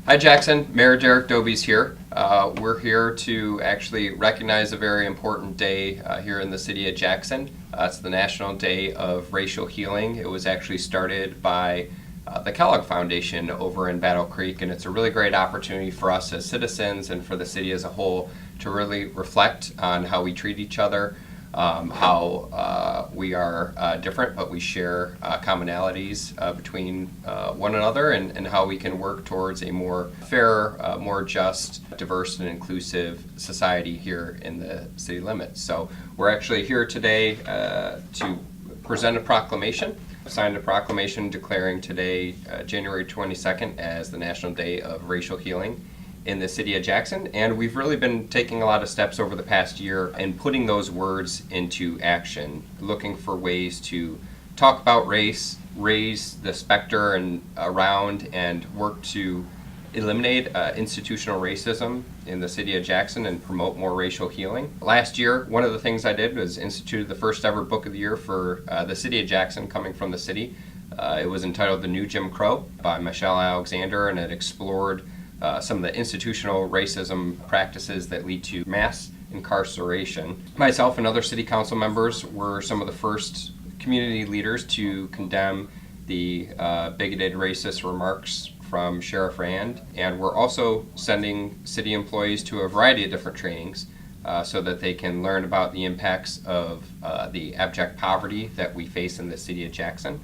Hi Jackson, Mayor Derek Dobies here. We're here to actually recognize a very important day here in the city of Jackson. It's the National Day of Racial Healing. It was actually started by the Kellogg Foundation over in Battle Creek, and it's a really great opportunity for us as citizens and for the city as a whole to really reflect on how we treat each other, how we are different, but we share commonalities between one another, and how we can work towards a more fair, more just, diverse, and inclusive society here in the city limits. So we're actually here today to present a proclamation. Signed a proclamation declaring today, January 22nd, as the National Day of Racial Healing in the city of Jackson, and we've really been taking a lot of steps over the past year and putting those words into action, looking for ways to talk about race, raise the specter and around, and work to eliminate institutional racism in the city of Jackson and promote more racial healing. Last year, one of the things I did was instituted the first ever book of the year for the city of Jackson, coming from the city. It was entitled The New Jim Crow by Michelle Alexander, and it explored some of the institutional racism practices that lead to mass incarceration. Myself and other city council members were some of the first community leaders to condemn the bigoted racist remarks from Sheriff Rand, and we're also sending city employees to a variety of different trainings so that they can learn about the impacts of the abject poverty that we face in the city of Jackson,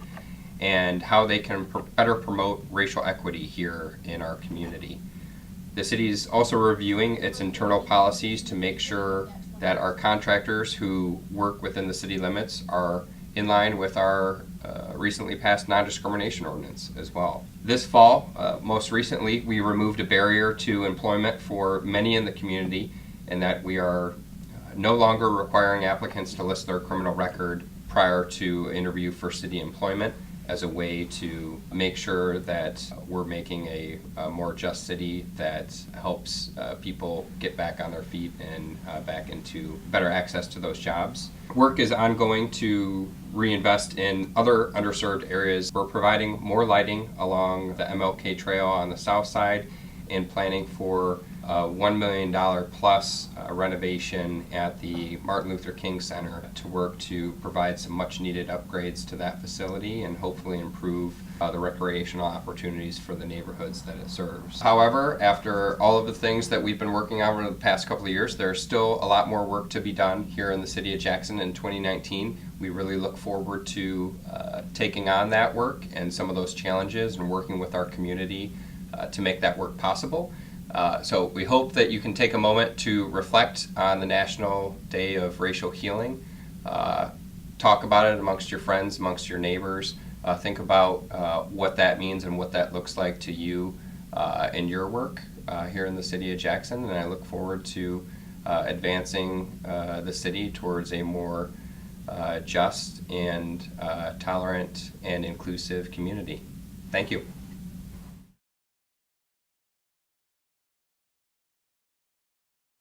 and how they can better promote racial equity here in our community. The city is also reviewing its internal policies to make sure that our contractors who work within the city limits are in line with our recently passed non-discrimination ordinance as well. This fall, most recently, we removed a barrier to employment for many in the community, in that we are no longer requiring applicants to list their criminal record prior to interview for city employment, as a way to make sure that we're making a more just city that helps people get back on their feet and back into better access to those jobs. Work is ongoing to reinvest in other underserved areas. We're providing more lighting along the MLK Trail on the south side, and planning for $1 million plus renovation at the Martin Luther King Center to work to provide some much needed upgrades to that facility and hopefully improve the recreational opportunities for the neighborhoods that it serves. However, after all of the things that we've been working on over the past couple of years, there's still a lot more work to be done here in the city of Jackson in 2019. We really look forward to taking on that work and some of those challenges and working with our community to make that work possible. So we hope that you can take a moment to reflect on the National Day of Racial Healing. Talk about it amongst your friends, amongst your neighbors. Think about what that means and what that looks like to you in your work here in the city of Jackson. And I look forward to advancing the city towards a more just and tolerant and inclusive community. Thank you.